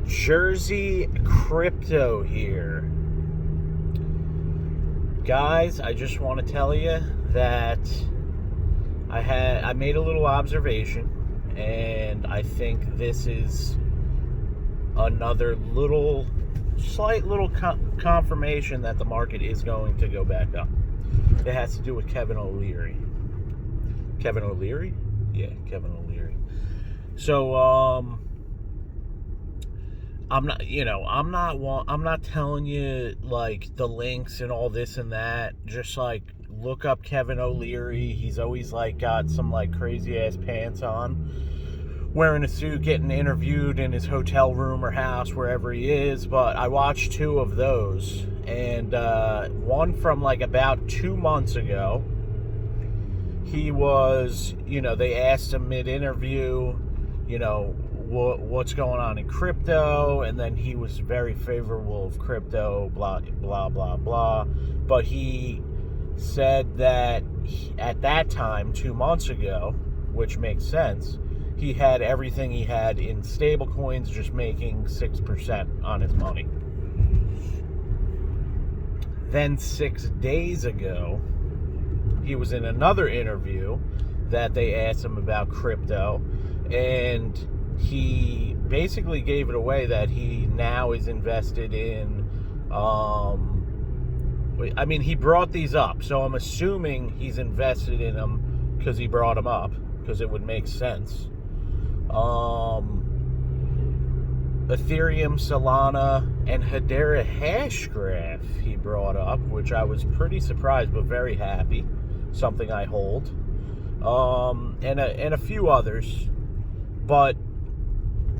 Jersey Crypto here. Guys, I just want to tell you that I made a little observation, and I think this is another slight little confirmation that the market is going to go back up. It has to do with Kevin O'Leary. Kevin O'Leary? Yeah, Kevin O'Leary. So, I'm not telling you like the links and all this and that. Just like look up Kevin O'Leary. He's always like got some like crazy ass pants on, wearing a suit, getting interviewed in his hotel room or house, wherever he is. But I watched two of those, and one from like about 2 months ago. He was, they asked him mid-interview, what's going on in crypto, and then he was very favorable of crypto, blah, blah, blah, blah. But he said that at that time, 2 months ago, which makes sense, he had everything he had in stable coins, just making 6% on his money. Then 6 days ago, he was in another interview that they asked him about crypto, and he basically gave it away that he now is invested in, he brought these up, so I'm assuming he's invested in them because he brought them up, because it would make sense. Ethereum, Solana, and Hedera Hashgraph he brought up, which I was pretty surprised but very happy. Something I hold. And a few others. But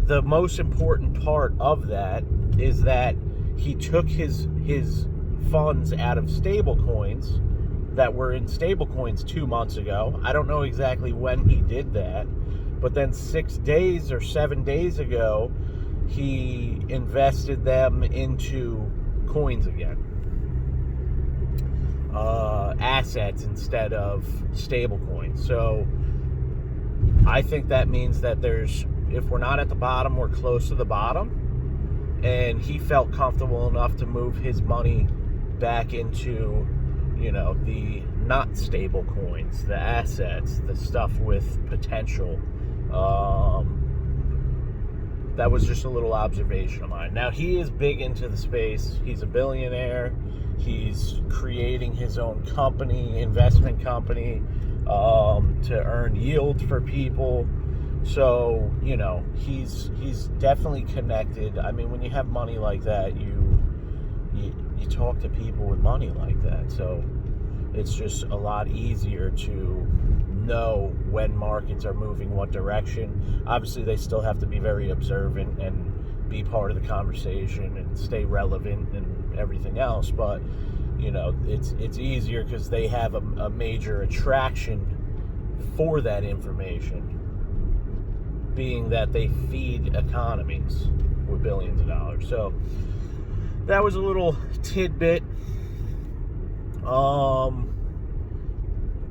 the most important part of that is that he took his funds out of stable coins that were in stable coins 2 months ago. I don't know exactly when he did that, but then 6 days or 7 days ago, he invested them into coins again. Assets instead of stable coins. So I think that means that if we're not at the bottom, we're close to the bottom, and he felt comfortable enough to move his money back into the not stable coins, the assets, the stuff with potential. That was just a little observation of mine. Now, he is big into the space. He's a billionaire. He's creating his own company, investment company, to earn yield for people. So, he's definitely connected. I mean, when you have money like that, you talk to people with money like that. So it's just a lot easier to know when markets are moving what direction. Obviously, they still have to be very observant and be part of the conversation and stay relevant and everything else, but it's easier because they have a major attraction for that information, being that they feed economies with billions of dollars. So that was a little tidbit.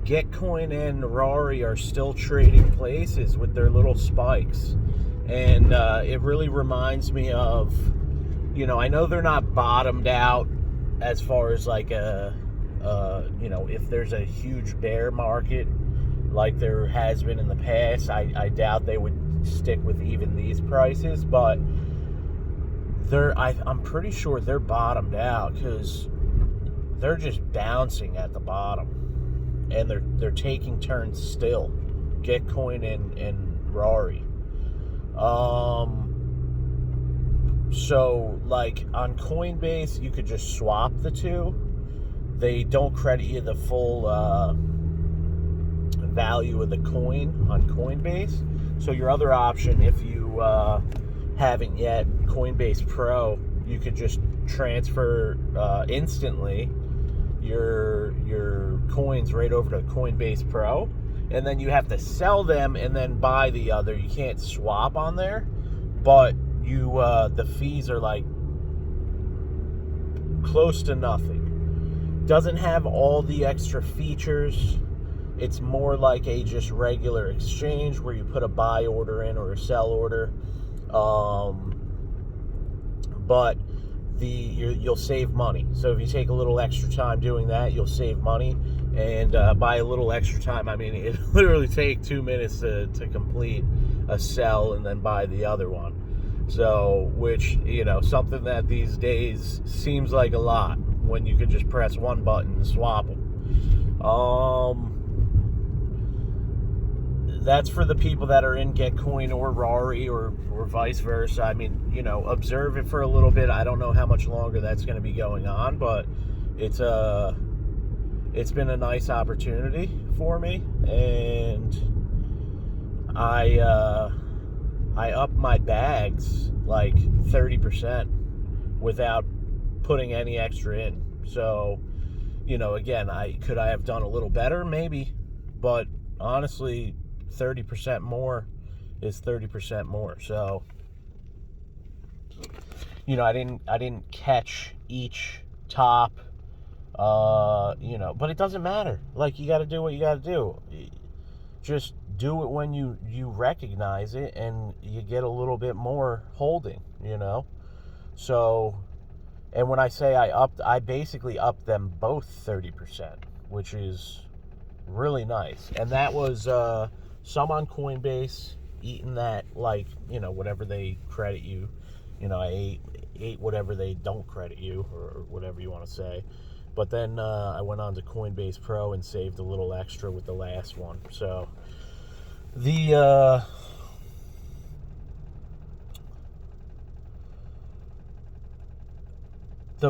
Gitcoin and Rari are still trading places with their little spikes, and it really reminds me of, I know they're not bottomed out as far as like if there's a huge bear market like there has been in the past, I doubt they would stick with even these prices, but I'm pretty sure they're bottomed out because they're just bouncing at the bottom, and they're taking turns still, Gitcoin and Rari. So like on Coinbase, you could just swap the two. They don't credit you the full value of the coin on Coinbase. So your other option, if you haven't yet, Coinbase Pro, you could just transfer instantly your coins right over to Coinbase Pro, and then you have to sell them and then buy the other. You can't swap on there, but the fees are like close to nothing. Doesn't have all the extra features. It's more like a just regular exchange where you put a buy order in or a sell order. but you'll save money. So if you take a little extra time doing that, you'll save money. And by a little extra time, I mean it literally take 2 minutes to complete a sell and then buy the other one. So, which, something that these days seems like a lot when you could just press one button and swap them. That's for the people that are in Gitcoin or Rari or vice versa. I mean, observe it for a little bit. I don't know how much longer that's going to be going on, but it's been a nice opportunity for me, and I upped my bags like 30% without putting any extra in. So, again, I have done a little better, maybe, but honestly, 30% more is 30% more. So, I didn't catch each top, but it doesn't matter. Like, you got to do what you got to do. Just do it when you recognize it, and you get a little bit more holding, So, and when I say I basically upped them both 30%, which is really nice. And that was some on Coinbase, eating that, like, whatever they credit you. I ate whatever they don't credit you, or whatever you want to say. But then I went on to Coinbase Pro and saved a little extra with the last one. So the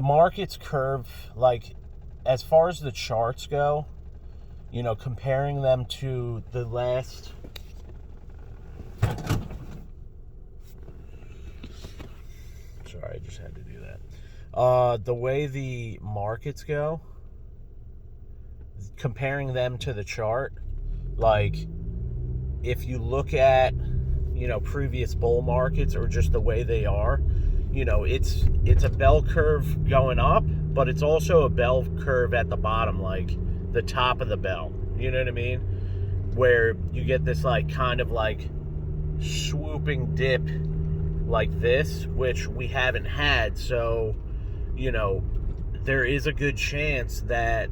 market's curve, like, as far as the charts go, comparing them to the last, sorry, I just had to do that. The way the markets go, comparing them to the chart, like, if you look at, previous bull markets, or just the way they are, it's a bell curve going up, but it's also a bell curve at the bottom, like the top of the bell, you know what I mean? Where you get this, like, kind of like swooping dip like this, which we haven't had. So, there is a good chance that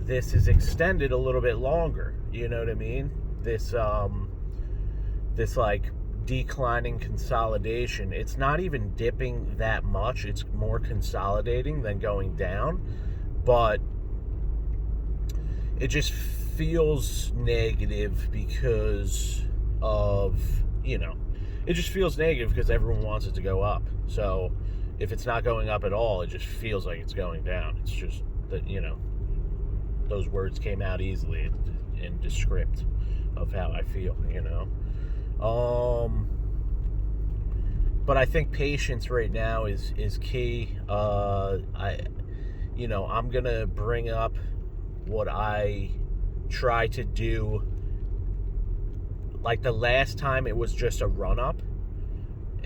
this is extended a little bit longer, you know what I mean? This like declining consolidation. It's not even dipping that much. It's more consolidating than going down, but it just feels negative because of, it just feels negative because everyone wants it to go up. So if it's not going up at all, it just feels like it's going down. It's just that, those words came out easily in the script of how I feel, but I think patience right now is key. I'm gonna bring up what I try to do. Like, the last time, it was just a run up,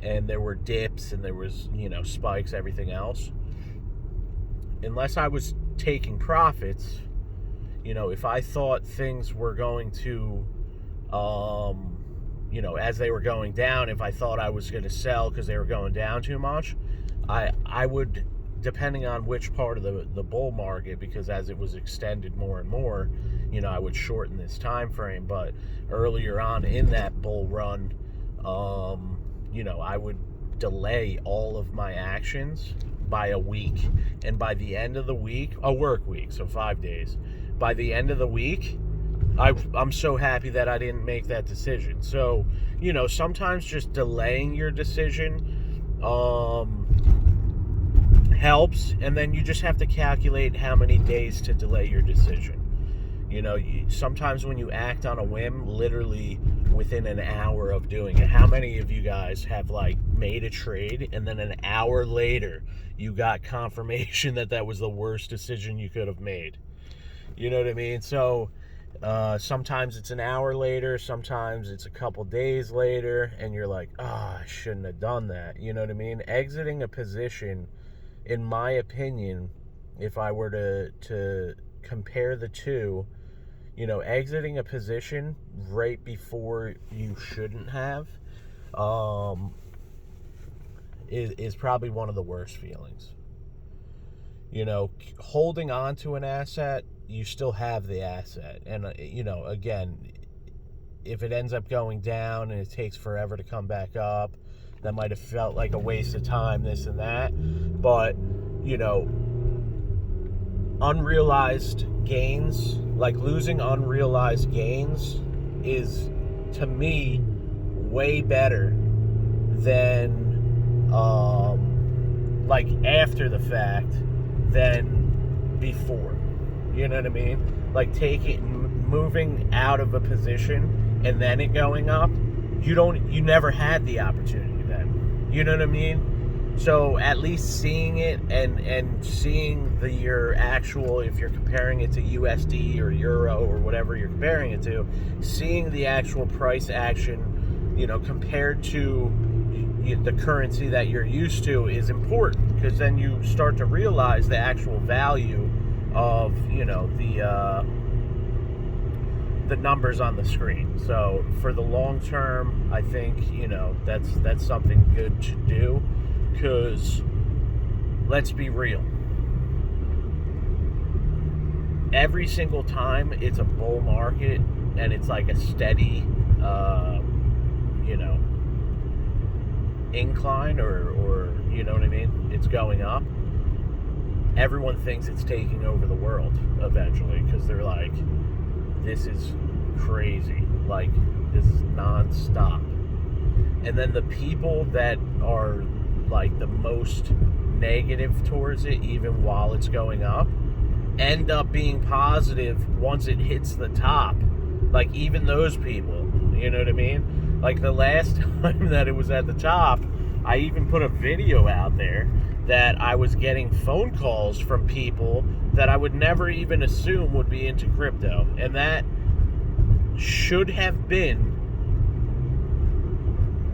and there were dips, and there was, spikes, everything else. Unless I was taking profits, if I thought things were going to, as they were going down, if I thought I was going to sell because they were going down too much, I would, depending on which part of the bull market, because as it was extended more and more, I would shorten this time frame. But earlier on in that bull run, I would delay all of my actions by a week. And by the end of the week, a work week, so 5 days, by the end of the week, I'm so happy that I didn't make that decision. So, sometimes just delaying your decision helps, and then you just have to calculate how many days to delay your decision. Sometimes when you act on a whim, literally within an hour of doing it. How many of you guys have, like, made a trade, and then an hour later you got confirmation that was the worst decision you could have made? You know what I mean? So sometimes it's an hour later, sometimes it's a couple days later, and you're like, I shouldn't have done that. You know what I mean? Exiting a position, in my opinion, if I were to compare the two, exiting a position right before you shouldn't have, is probably one of the worst feelings. You know, holding on to an asset, you still have the asset. And, you know, again, if it ends up going down and it takes forever to come back up, that might have felt like a waste of time, this and that. But, you know, unrealized gains, like losing unrealized gains, is, to me, way better than, like, after the fact than before. You know what I mean? Like, moving out of a position and then it going up, you never had the opportunity then. You know what I mean? So at least seeing it and seeing your actual, if you're comparing it to USD or Euro or whatever you're comparing it to, seeing the actual price action, you know, compared to the currency that you're used to is important, because then you start to realize the actual value of, you know, the numbers on the screen. So for the long term, I think, you know, that's something good to do, because let's be real, every single time it's a bull market and it's like a steady you know, incline, or you know what I mean, it's going up, everyone thinks it's taking over the world eventually, because they're like, this is crazy, like, this is non-stop. And then the people that are like the most negative towards it, even while it's going up, end up being positive once it hits the top. Like, even those people, you know what I mean? Like, the last time that it was at the top, I even put a video out there that I was getting phone calls from people that I would never even assume would be into crypto. And that should have been,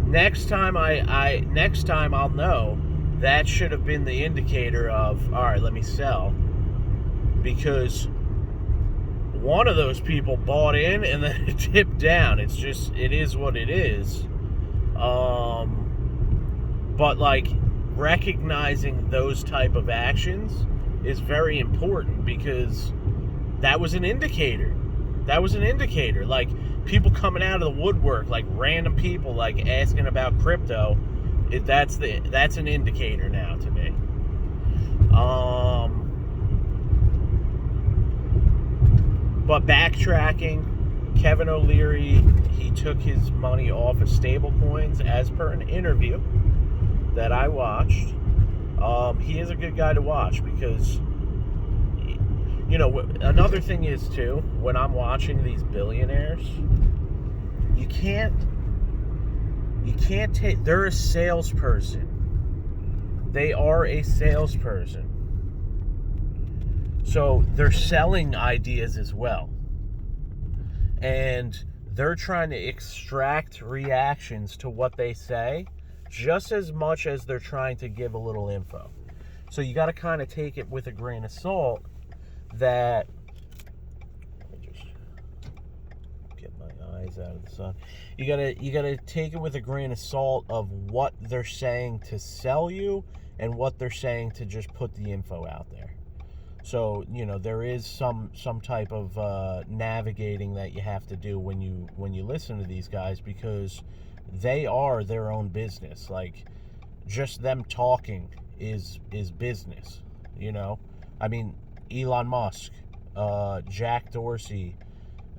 next time I'll know, that should have been the indicator of, all right, let me sell. Because one of those people bought in and then it tipped down. It's just, it is what it is. But like, recognizing those type of actions is very important, because that was an indicator. Like, people coming out of the woodwork, like random people, like asking about crypto, that's an indicator now to me. But backtracking, Kevin O'Leary, he took his money off of stable coins as per an interview that I watched. He is a good guy to watch, because, you know, another thing is too, when I'm watching these billionaires, you can't take, they're a salesperson. They are a salesperson. So they're selling ideas as well. And they're trying to extract reactions to what they say, just as much as they're trying to give a little info. So you got to kind of take it with a grain of salt that, let me just get my eyes out of the sun. You gotta take it with a grain of salt of what they're saying to sell you and what they're saying to just put the info out there. So, you know, there is some type of navigating that you have to do when you listen to these guys, because they are their own business. Like, just them talking is business, you know? I mean, Elon Musk, Jack Dorsey,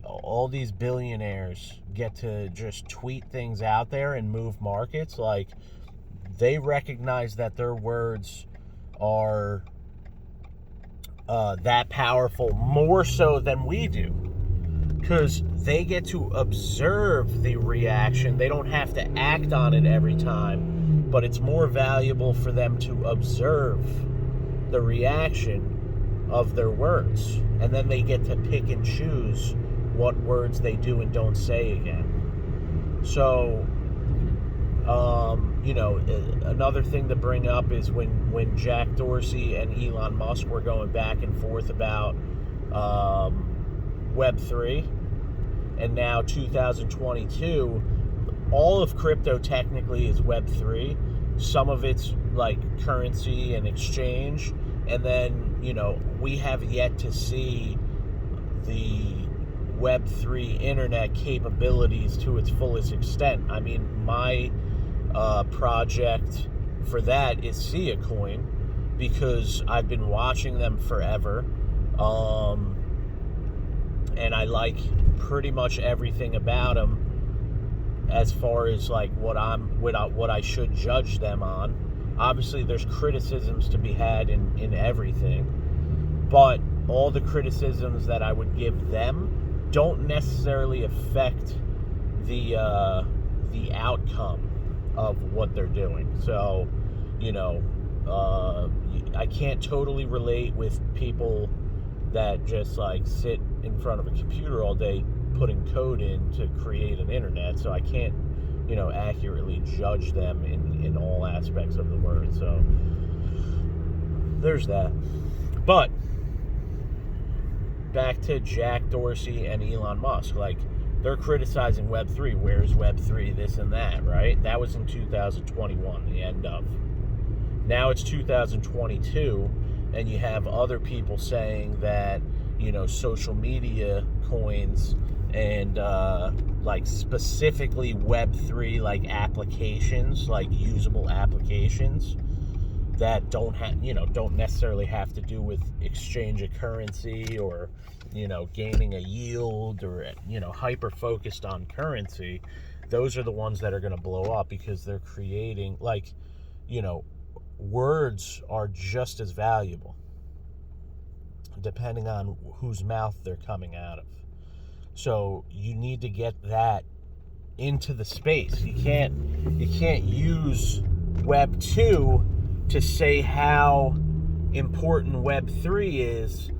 all these billionaires get to just tweet things out there and move markets. Like, they recognize that their words are that powerful, more so than we do, because they get to observe the reaction. They don't have to act on it every time, but it's more valuable for them to observe the reaction of their words, and then they get to pick and choose what words they do and don't say again. So, you know, another thing to bring up is when Jack Dorsey and Elon Musk were going back and forth about Web3, and now 2022, all of crypto technically is Web3, some of it's like currency and exchange, and then, you know, we have yet to see the Web3 internet capabilities to its fullest extent. I mean, my project for that is siacoin, because I've been watching them forever, and I like pretty much everything about them as far as like what I should judge them on. Obviously, there's criticisms to be had in everything, but all the criticisms that I would give them don't necessarily affect the outcome of what they're doing. So, you know, I can't totally relate with people that just like sit in front of a computer all day putting code in to create an internet, so I can't, you know, accurately judge them in all aspects of the word. So there's that. But back to Jack Dorsey and Elon Musk, like, they're criticizing Web3. Where's Web3? This and that, right? That was in 2021, the end of. Now it's 2022, and you have other people saying that, you know, social media coins and like specifically Web3 like applications, like usable applications that don't necessarily have to do with exchange of currency or, you know, gaining a yield or, you know, hyper focused on currency. Those are the ones that are going to blow up, because they're creating, like, you know, words are just as valuable depending on whose mouth they're coming out of. So you need to get that into the space. You can't use Web 2 to say how important Web 3 is,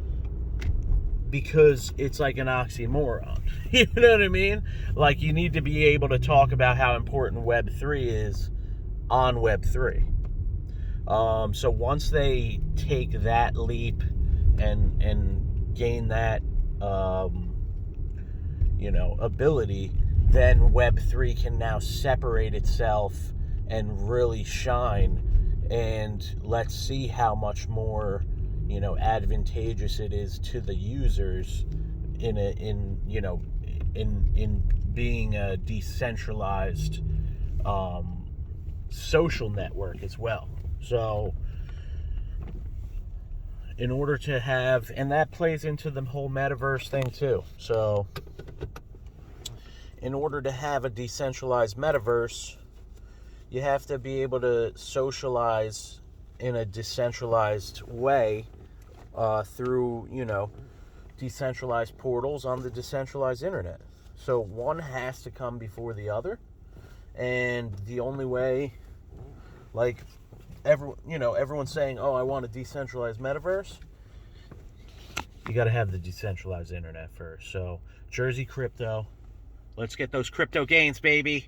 because it's like an oxymoron. You know what I mean? Like, you need to be able to talk about how important Web 3 is on Web 3. So once they take that leap and gain that, you know, ability, then Web 3 can now separate itself and really shine. And let's see how much more, you know, advantageous it is to the users in being a decentralized social network as well. So in order to have, and that plays into the whole metaverse thing too. So in order to have a decentralized metaverse, you have to be able to socialize in a decentralized way through, you know, decentralized portals on the decentralized internet. So one has to come before the other, and the only way, like, everyone's saying, oh, I want a decentralized metaverse, you got to have the decentralized internet first. So Jersey Crypto, let's get those crypto gains, baby.